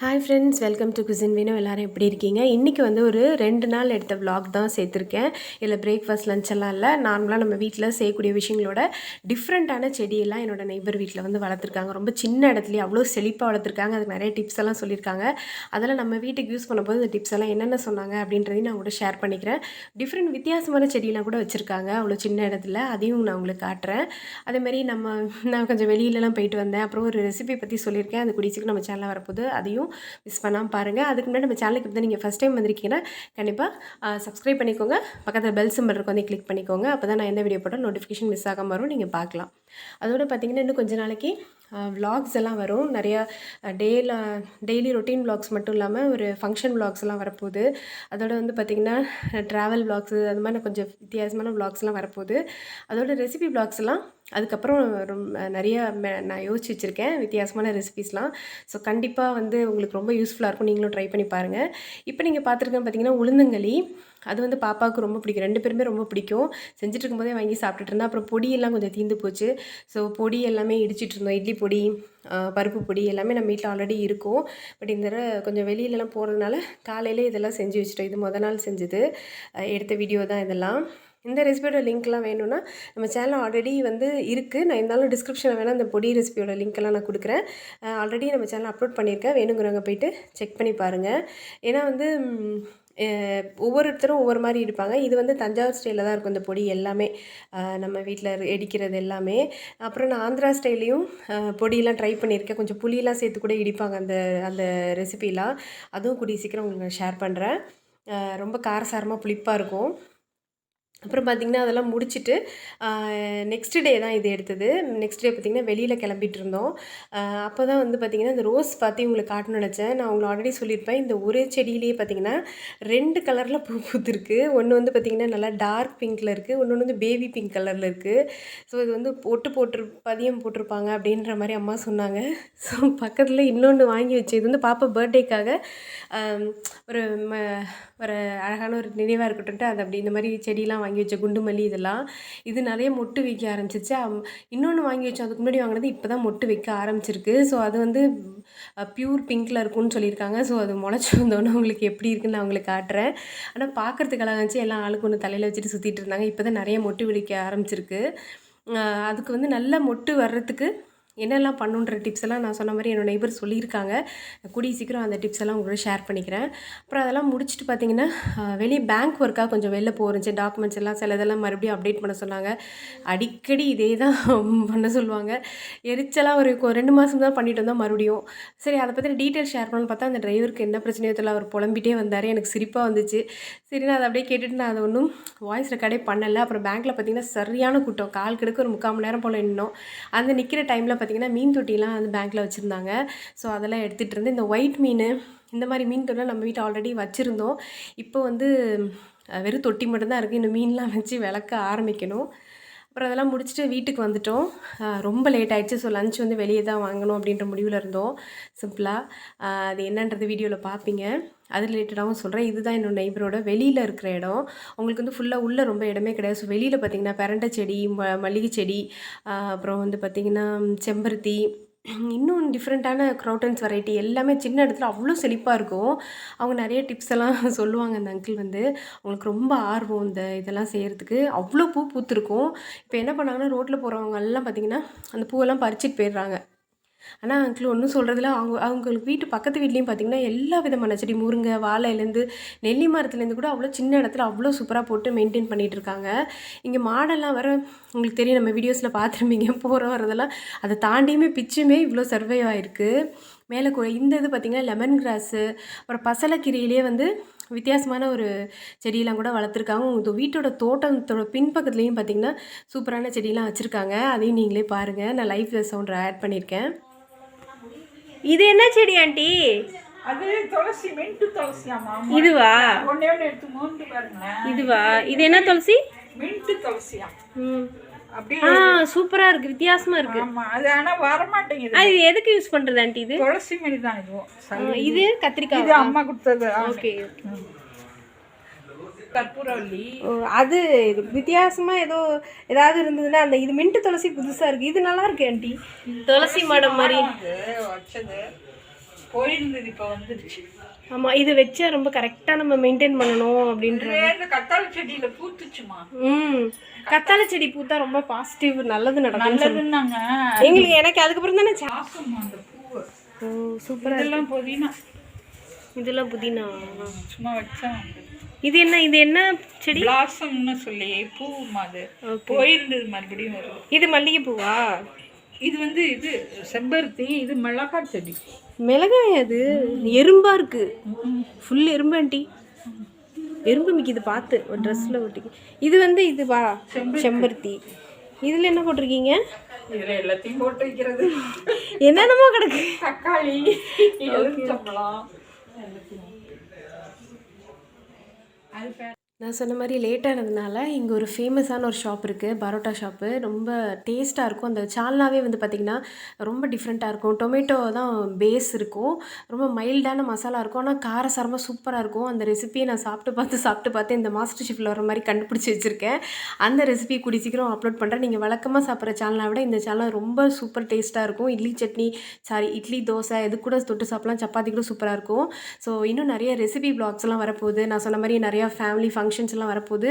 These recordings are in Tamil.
Hi friends, welcome to cuisine Veeno. எல்லோரும் எப்படி இருக்கீங்க? இன்றைக்கி வந்து ஒரு 2 நாள் எடுத்த vlog தான் சேர்த்துருக்கேன். இதில் பிரேக்ஃபாஸ்ட் லஞ்ச் எல்லாம் இல்லை. நார்மலாக நம்ம வீட்டில் செய்யக்கூடிய விஷயங்களோட டிஃப்ரெண்ட்டான செடியெல்லாம் என்னோட நெய்பர் வீட்டில் வந்து வளர்த்துருக்காங்க. ரொம்ப சின்ன இடத்துலையே அவ்வளோ செழிப்பாக வளர்த்துருக்காங்க. அதுக்கு நிறைய டிப்ஸ் எல்லாம் சொல்லியிருக்காங்க. அதெல்லாம் நம்ம வீட்டுக்கு யூஸ் பண்ணும்போது இந்த டிப்ஸ் எல்லாம் என்னென்ன சொன்னாங்க அப்படின்றதையும் நான் கூட ஷேர் பண்ணிக்கிறேன். டிஃப்ரெண்ட் வித்தியாசமான செடியெல்லாம் கூட வச்சுருக்காங்க அவ்வளோ சின்ன இடத்துல. அதையும் நான் உங்களுக்கு காட்டுறேன். அதேமாதிரி நான் கொஞ்சம் வெளியிலலாம் போயிட்டு வந்தேன். அப்புறம் ஒரு ரெசிபி பற்றி சொல்லியிருக்கேன். அது குடிச்சுக்கு நம்ம சேனலில் வரப்போகுது. அதையும் மிஸ் பண்ணாமல் பாருங்கள். அதுக்கு முன்னாடி நம்ம சேனலுக்கு வந்து நீங்கள் ஃபஸ்ட் டைம் வந்திருக்கீங்கன்னா கண்டிப்பாக சப்ஸ்கிரைப் பண்ணிக்கோங்க. பக்கத்தில் பெல் சிம்பல் இருக்கும், வந்து கிளிக் பண்ணிக்கோங்க. அப்போ தான் நான் எந்த வீடியோ போட்டால் நோட்டிஃபிகேஷன் மிஸ் ஆகாமல் வரும், நீங்கள் பார்க்கலாம். அதோடு பார்த்திங்கன்னா இன்னும் கொஞ்சம் நாளைக்கு விலாக்ஸ் எல்லாம் வரும். நிறையா டெய்லி ரொட்டீன் விலாக்ஸ் மட்டும் இல்லாமல் ஒரு ஃபங்க்ஷன் விலாக்ஸ் எல்லாம் வரப்போகுது. அதோடு வந்து பார்த்திங்கன்னா ட்ராவல் விலாக்ஸு அது மாதிரி கொஞ்சம் வித்தியாசமான விலாக்ஸ்லாம் வரப்போகுது. அதோட ரெசிபி விலாக்ஸ் எல்லாம் அதுக்கப்புறம் நிறையா நான் யோசிச்சு வச்சுருக்கேன் வித்தியாசமான ரெசிபீஸ்லாம். ஸோ கண்டிப்பாக வந்து உங்களுக்கு ரொம்ப யூஸ்ஃபுல்லாக இருக்கும். நீங்களும் ட்ரை பண்ணி பாருங்கள். இப்போ நீங்கள் பார்த்துருக்கேன் பார்த்திங்கன்னா உளுந்தங்களி. அது வந்து பாப்பாவுக்கு ரொம்ப பிடிக்கும். 2 பேருமே ரொம்ப பிடிக்கும். செஞ்சுட்டு இருக்கும்போதே வாங்கி சாப்பிட்டுட்டு இருந்தேன். அப்புறம் பொடியெல்லாம் கொஞ்சம் தீர்ந்து போச்சு. ஸோ பொடி எல்லாமே இடிச்சிட்டு இருந்தோம். இட்லி பொடி, பருப்பு பொடி எல்லாமே நம்ம வீட்டில் ஆல்ரெடி இருக்கும். பட் இந்த தடவை கொஞ்சம் வெளியிலலாம் போகிறதுனால காலையிலே இதெல்லாம் செஞ்சு வச்சுட்டோம். இது நாள் செஞ்சது எடுத்த வீடியோ தான் இதெல்லாம். இந்த ரெசிபியோட லிங்க்லாம் வேணும்னா நம்ம சேனல் ஆல்ரெடி வந்து இருக்குது. நான் இருந்தாலும் டிஸ்கிரிப்ஷனில் வேணால் இந்த பொடி ரெசிபியோட லிங்க்கெல்லாம் நான் கொடுக்குறேன். ஆல்ரெடி நம்ம சேனல் அப்லோட் பண்ணியிருக்கேன். வேணுங்கிறவங்க போய்ட்டு செக் பண்ணி பாருங்கள். ஏன்னா வந்து ஒவ்வொருத்தரும் ஒவ்வொரு மாதிரி இருப்பாங்க. இது வந்து தஞ்சாவூர் ஸ்டைலில் தான் இருக்கும் இந்த பொடி எல்லாமே. நம்ம வீட்டில் இடிக்கிறது எல்லாமே. அப்புறம் நான் ஆந்திரா ஸ்டைலையும் பொடியெலாம் ட்ரை பண்ணியிருக்கேன். கொஞ்சம் புளியெலாம் சேர்த்து கூட இடிப்பாங்க அந்த அந்த ரெசிபிலாம். அதுவும் கூடிய சீக்கிரம் உங்களுக்கு நான் ஷேர் பண்ணுறேன். ரொம்ப காரசாரமாக புளிப்பாக இருக்கும். அப்புறம் பார்த்திங்கன்னா அதெல்லாம் முடிச்சுட்டு நெக்ஸ்ட் டே தான் இது எடுத்தது. நெக்ஸ்ட் டே பார்த்திங்கன்னா வெளியில் கிளம்பிட்டு இருந்தோம். அப்போ தான் வந்து பார்த்திங்கன்னா இந்த ரோஸ் பார்த்து உங்களுக்கு காட்டணும்னு நினச்சேன். நான் உங்களுக்கு ஆல்ரெடி சொல்லியிருப்பேன். இந்த ஒரே செடியிலேயே பார்த்திங்கன்னா 2 கலரில் பூ பூத்துருக்கு. ஒன்று வந்து பார்த்திங்கன்னா நல்லா டார்க் பிங்க்கில் இருக்குது. ஒன்று வந்து பேபி பிங்க் கலரில் இருக்குது. ஸோ இது வந்து பதியம் போட்டிருப்பாங்க அப்படின்ற மாதிரி அம்மா சொன்னாங்க. ஸோ பக்கத்தில் இன்னொன்று வாங்கி வச்சு இது வந்து பாப்பா பர்த்டேக்காக ஒரு ஒரு அழகான ஒரு நினைவாக இருக்கட்டும்ட்டு அது அப்படி இந்த மாதிரி செடியெலாம் வாங்கி வச்ச குண்டு மல்லி இதெல்லாம். இது நிறைய மொட்டு வைக்க ஆரம்பிச்சிச்சு. இன்னொன்று வாங்கி வச்சோம். அதுக்கு முன்னாடி வாங்கினது இப்போ தான் மொட்டு வைக்க ஆரம்பிச்சிருக்கு. ஸோ அது வந்து ப்யூர் பிங்க்கில் இருக்கும்னு சொல்லியிருக்காங்க. ஸோ அது முளைச்சி வந்தோன்னே உங்களுக்கு எப்படி இருக்குன்னு நான் உங்களுக்கு காட்டுறேன். ஆனால் பார்க்குறதுக்கு அழகாக இருந்துச்சு. எல்லாம் ஆளுக்கு ஒன்று தலையில் வச்சுட்டு சுற்றிட்டு இருந்தாங்க. இப்போ தான் நிறைய மொட்டு விழிக்க ஆரம்பிச்சிருக்கு. அதுக்கு வந்து நல்ல மொட்டு வர்றதுக்கு என்னெல்லாம் பண்ணுன்ற டிப்ஸ் எல்லாம் நான் சொன்ன மாதிரி என்னோடய நெய்பர் சொல்லியிருக்காங்க. கூடிய சீக்கிரம் அந்த டிப்ஸ் எல்லாம் உங்களோட ஷேர் பண்ணிக்கிறேன். அப்புறம் அதெல்லாம் முடிச்சுட்டு பார்த்திங்கன்னா வெளியே பேங்க் ஒர்க்காக கொஞ்சம் வெளில போகிறேன். டாக்குமெண்ட்ஸ் எல்லாம் சில இதெல்லாம் மறுபடியும் அப்டேட் பண்ண சொன்னாங்க. அடிக்கடி இதே தான் பண்ண சொல்லுவாங்க. எரிச்சலாக ஒரு 2 மாதம் தான் பண்ணிட்டு வந்தோம் மறுபடியும். சரி அதை பற்றி டீட்டெயில் ஷேர் பண்ணணும்னு பார்த்தா அந்த டிரைவருக்கு என்ன பிரச்சனையோ தெரியல, அவர் புலம்பிகிட்டே வந்தார். எனக்கு சிரிப்பாக வந்துச்சு. சரி நான் அதை அப்படியே கேட்டுட்டு நான் அதை ஒன்றும் வாய்ஸ் ரெக்கார்டே பண்ணலை. அப்புறம் பேங்க்கில் பார்த்திங்கன்னா சரியான கூட்டம். கால் கிடக்கு ஒரு 3/4 மணி நேரம் போல் நின்னோம். அந்த நிற்கிற டைமில் பார்த்திங்கன்னா மீன் தொட்டிலாம் வந்து பேங்க்கில் வச்சுருந்தாங்க. ஸோ அதெல்லாம் எடுத்துகிட்டு இருந்து இந்த ஒயிட் மீன் இந்த மாதிரி மீன் தொட்டிலாம் நம்ம வீட்டில் ஆல்ரெடி வச்சுருந்தோம். இப்போ வந்து வெறும் தொட்டி மட்டும்தான் இருக்குது. இந்த மீன்லாம் வச்சு விளக்க ஆரம்பிக்கணும். அப்புறம் அதெல்லாம் முடிச்சுட்டு வீட்டுக்கு வந்துட்டோம். ரொம்ப லேட் ஆகிடுச்சு. ஸோ லஞ்ச் வந்து வெளியே தான் வாங்கணும் அப்படின்ற முடிவில் இருந்தோம். சிம்பிளாக அது என்னன்றது வீடியோவில் பார்ப்பீங்க. அது ரிலேட்டடாகவும் சொல்கிறேன். இதுதான் என்னோடய நெய்பரோட வெளியில் இருக்கிற இடம். அவங்களுக்கு வந்து ஃபுல்லாக உள்ளே ரொம்ப இடமே கிடையாது. ஸோ வெளியில் பார்த்திங்கன்னா பெரண்டை செடி, மல்லிகை செடி, அப்புறம் வந்து பார்த்திங்கன்னா செம்பருத்தி, இன்னும் டிஃப்ரெண்ட்டான க்ரௌட்டன்ஸ் வெரைட்டி எல்லாமே சின்ன இடத்துல அவ்வளோ செழிப்பாக இருக்கும். அவங்க நிறைய டிப்ஸ் எல்லாம் சொல்லுவாங்க. அந்த அங்கிள் வந்து அவங்களுக்கு ரொம்ப ஆர்வம் இந்த இதெல்லாம் செய்கிறதுக்கு. அவ்வளோ பூ பூத்துருக்கும். இப்போ என்ன பண்ணாங்கன்னா ரோட்டில் போகிறவங்க எல்லாம் பார்த்திங்கன்னா அந்த பூவெல்லாம் பறிச்சுட்டு போயிடுறாங்க. ஆனால் அங்கிள் ஒன்றும் சொல்கிறதில்ல. அவங்களுக்கு வீட்டு பக்கத்து வீட்லேயும் பார்த்திங்கன்னா எல்லா விதமான செடி, முருங்கை, வாழையிலேருந்து நெல்லி மரத்துலேருந்து கூட அவ்வளோ சின்ன இடத்துல அவ்வளோ சூப்பராக போட்டு மெயின்டைன் பண்ணிகிட்ருக்காங்க. இங்கே மாடெல்லாம் வர உங்களுக்கு தெரியும், நம்ம வீடியோஸில் பார்த்துருப்பீங்க. போகிற வரதெல்லாம் அதை தாண்டியுமே பிச்சுமே இவ்வளோ சர்வை ஆகிருக்கு. மேலே இந்த இது பார்த்திங்கன்னா லெமன் கிராஸு, அப்புறம் பசலைக்கீரையிலே வந்து வித்தியாசமான ஒரு செடியெல்லாம் கூட வளர்த்துருக்காங்க. உங்கள் வீட்டோட தோட்டத்தோட பின்பக்கத்துலேயும் பார்த்திங்கன்னா சூப்பரான செடியெலாம் வச்சுருக்காங்க. அதையும் நீங்களே பாருங்கள். நான் லைவ் சவுண்ட் ஆட் பண்ணியிருக்கேன். இது என்ன செடி ஆண்டி? அது துளசி, மின்ட் துளசியாமா. இதுவா? ஒண்ணே எடுத்து மூந்து பாருங்க. இதுவா? இது என்ன துளசி? மின்ட் துளசியா. அப்படியே சூப்பரா இருக்கு, வித்தியாசமா இருக்கு. ஆமா, அது ஆனா வர மாட்டேங்குது. அது எதுக்கு யூஸ் பண்றது ஆண்டி? இது துளசி மாதிரி தான் இதுவும். இது கத்திரிக்காய். இது அம்மா கொடுத்தது. ஓகே. கற்பூரவள்ளி. அது வித்தியாசமா ஏதாவது இருந்ததுன்னா அந்த இது மின்ட் துளசி புதுசா இருக்கு. இது நல்லா இருக்கு ஆண்டி. துளசி மாடம் மாதிரி வச்சது. போயிருந்தது இப்போ வந்துருச்சு. ஆமாம், இது வச்சா ரொம்ப கரெக்டாக நம்ம மெயின்டைன் பண்ணணும் அப்படின்ற. இந்த கத்தாழை செடியில் பூத்துச்சுமா. கத்தாழை செடி பூத்தா ரொம்ப பாசிட்டிவ், நல்லது நடக்கும். நல்லதுன்னாங்க எனக்கு அதுக்கப்புறம் தானே வாசம்மா அந்த பூவு. ஓ சூப்பராக. இதெல்லாம் புதினா. இதெல்லாம் புதினா சும்மா வச்சா இது என்ன செடி? பிளாசம்னு சொல்லி பூவுமா அது. போயிருந்தது மறுபடியும் வருது. இது மல்லிகைப்பூவா? இது இது செம்பருத்தி. இது மிளகாய் செடி. மிளகாய்? அது எறும்பா இருக்கு, ஃபுல் எறும்பு ஆண்டி. எறும்பு மிக்கிது பார்த்து ஒரு ட்ரெஸ்ஸில் ஒட்டிக்கு. இது இதுவா செம்பருத்தி? இதில் என்ன போட்டிருக்கீங்க? இதில் எல்லாத்தையும் போட்டு வைக்கிறது. என்னென்னமோ கிடக்கு. தக்காளி, எலுமிச்சம்பழம். நான் சொன்ன மாதிரி லேட்டானதுனால இங்கே ஒரு ஃபேமஸான ஒரு ஷாப் இருக்குது, பரோட்டா ஷாப்பு. ரொம்ப டேஸ்ட்டாக இருக்கும். அந்த சால்னாவே பார்த்திங்கன்னா ரொம்ப டிஃப்ரெண்ட்டாக இருக்கும். டொமேட்டோ தான் பேஸ் இருக்கும், ரொம்ப மைல்டான மசாலா இருக்கும், ஆனால் காரசாரமாக சூப்பராக இருக்கும். அந்த ரெசிபியை நான் சாப்பிட்டு பார்த்து இந்த மாஸ்டர் ஷெஃப்ல வர மாதிரி கண்டுபிடிச்சி வச்சுருக்கேன். அந்த ரெசிபியை கூடி சீக்கிரம் அப்லோட் பண்ணுறேன். நீங்கள் வழக்கமாக சாப்பிட்ற சால்னா விட இந்த சால்னா ரொம்ப சூப்பர் டேஸ்ட்டாக இருக்கும். இட்லி தோசை எது கூட தொட்டு சாப்பிட்லாம், சப்பாத்தி கூட சூப்பராக இருக்கும். ஸோ இன்னும் நிறைய ரெசிபி வ்ளாக்ஸ்லாம் வரப்போகுது. நான் சொன்ன மாதிரி நிறையா ஃபேமிலி ஃபங்க்ஷன்ஸ்லாம் வரப்போகுது.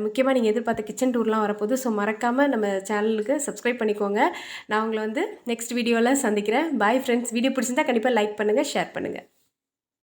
முக்கியமாக நீங்கள் எதிர்பார்த்த கிச்சன் டூர்லாம் வரப்போகுது. ஸோ மறக்காமல் நம்ம சேனலுக்கு சப்ஸ்கிரைப் பண்ணிக்கோங்க. நான் உங்களை நெக்ஸ்ட் வீடியோவில் சந்திக்கிறேன். Bye friends. வீடியோ பிடிச்சிருந்தா கண்டிப்பாக லைக் பண்ணுங்கள், ஷேர் பண்ணுங்கள்.